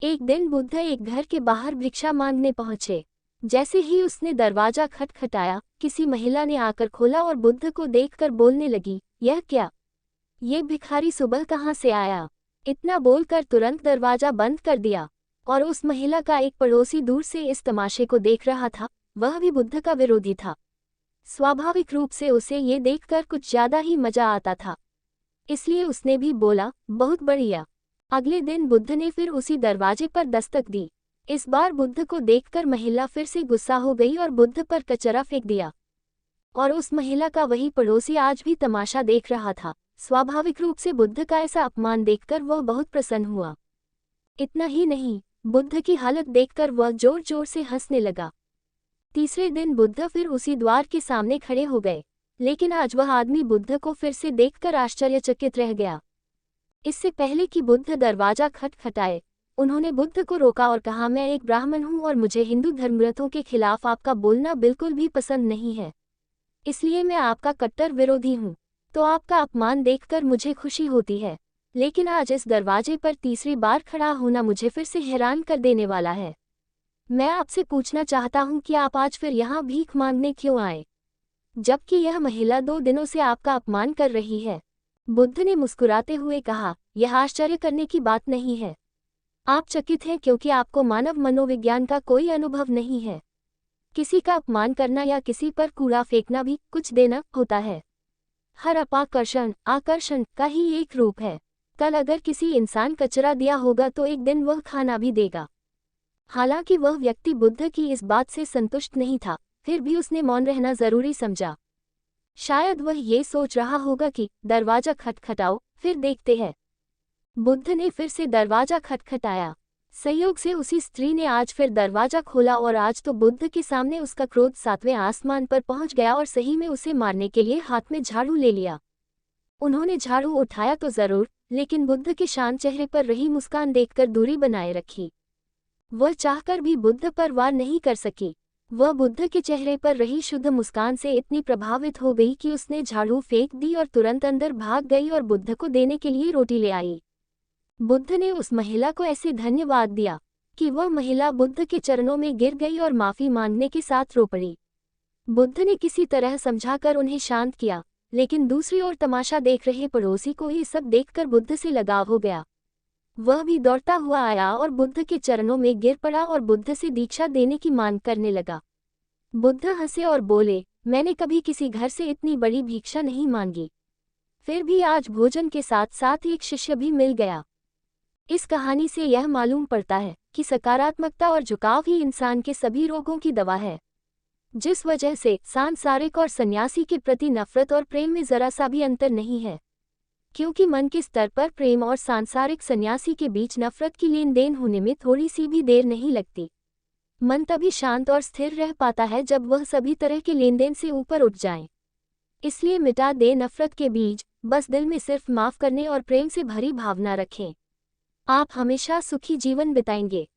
एक दिन बुद्ध एक घर के बाहर भिक्षा मांगने पहुंचे। जैसे ही उसने दरवाजा खटखटाया, किसी महिला ने आकर खोला और बुद्ध को देखकर बोलने लगी, यह क्या? ये भिखारी सुबह कहाँ से आया? इतना बोलकर तुरंत दरवाजा बंद कर दिया। और उस महिला का एक पड़ोसी दूर से इस तमाशे को देख रहा था, वह भी बुद्ध का विरोधी था। स्वाभाविक रूप से उसे ये देखकर कुछ ज्यादा ही मजा आता था, इसलिए उसने भी बोला, बहुत बढ़िया। अगले दिन बुद्ध ने फिर उसी दरवाजे पर दस्तक दी। इस बार बुद्ध को देखकर महिला फिर से गुस्सा हो गई और बुद्ध पर कचरा फेंक दिया। और उस महिला का वही पड़ोसी आज भी तमाशा देख रहा था। स्वाभाविक रूप से बुद्ध का ऐसा अपमान देखकर वह बहुत प्रसन्न हुआ। इतना ही नहीं, बुद्ध की हालत देखकर वह जोर जोर से हंसने लगा। तीसरे दिन बुद्ध फिर उसी द्वार के सामने खड़े हो गए, लेकिन आज वह आदमी बुद्ध को फिर से देखकर आश्चर्यचकित रह गया। इससे पहले कि बुद्ध दरवाजा खटखटाए, उन्होंने बुद्ध को रोका और कहा, मैं एक ब्राह्मण हूँ और मुझे हिंदू धर्मग्रंथों के खिलाफ आपका बोलना बिल्कुल भी पसंद नहीं है, इसलिए मैं आपका कट्टर विरोधी हूँ। तो आपका अपमान देखकर मुझे खुशी होती है, लेकिन आज इस दरवाजे पर तीसरी बार खड़ा होना मुझे फिर से हैरान कर देने वाला है। मैं आपसे पूछना चाहता हूँ कि आप आज फिर यहाँ भीख मांगने क्यों आए, जबकि यह महिला 2 दिनों से आपका अपमान कर रही है? बुद्ध ने मुस्कुराते हुए कहा, यह आश्चर्य करने की बात नहीं है। आप चकित हैं क्योंकि आपको मानव मनोविज्ञान का कोई अनुभव नहीं है। किसी का अपमान करना या किसी पर कूड़ा फेंकना भी कुछ देना होता है। हर अपाकर्षण आकर्षण का ही एक रूप है। कल अगर किसी इंसान कचरा दिया होगा तो एक दिन वह खाना भी देगा। हालांकि वह व्यक्ति बुद्ध की इस बात से संतुष्ट नहीं था, फिर भी उसने मौन रहना जरूरी समझा। शायद वह ये सोच रहा होगा कि दरवाजा खटखटाओ, फिर देखते हैं। बुद्ध ने फिर से दरवाजा खटखटाया। संयोग से उसी स्त्री ने आज फिर दरवाजा खोला और आज तो बुद्ध के सामने उसका क्रोध 7वें आसमान पर पहुंच गया और सही में उसे मारने के लिए हाथ में झाड़ू ले लिया। उन्होंने झाड़ू उठाया तो जरूर, लेकिन बुद्ध के शांत चेहरे पर रही मुस्कान देखकर दूरी बनाए रखी। वह चाहकर भी बुद्ध पर वार नहीं कर सकी। वह बुद्ध के चेहरे पर रही शुद्ध मुस्कान से इतनी प्रभावित हो गई कि उसने झाड़ू फेंक दी और तुरंत अंदर भाग गई और बुद्ध को देने के लिए रोटी ले आई। बुद्ध ने उस महिला को ऐसे धन्यवाद दिया कि वह महिला बुद्ध के चरणों में गिर गई और माफी मांगने के साथ रो पड़ी। बुद्ध ने किसी तरह समझाकर उन्हें शांत किया, लेकिन दूसरी ओर तमाशा देख रहे पड़ोसी को ये सब देखकर बुद्ध से लगाव हो गया। वह भी दौड़ता हुआ आया और बुद्ध के चरणों में गिर पड़ा और बुद्ध से दीक्षा देने की मांग करने लगा। बुद्ध हंसे और बोले, मैंने कभी किसी घर से इतनी बड़ी भिक्षा नहीं मांगी, फिर भी आज भोजन के साथ साथ एक शिष्य भी मिल गया। इस कहानी से यह मालूम पड़ता है कि सकारात्मकता और झुकाव ही इंसान के सभी रोगों की दवा है, जिस वजह से सांसारिक और सन्यासी के प्रति नफरत और प्रेम में जरा सा भी अंतर नहीं है। क्योंकि मन के स्तर पर प्रेम और सांसारिक सन्यासी के बीच नफरत की लेन देन होने में थोड़ी सी भी देर नहीं लगती। मन तभी शांत और स्थिर रह पाता है जब वह सभी तरह के लेन देन से ऊपर उठ जाए। इसलिए मिटा दे नफरत के बीज, बस दिल में सिर्फ माफ करने और प्रेम से भरी भावना रखें। आप हमेशा सुखी जीवन बिताएंगे।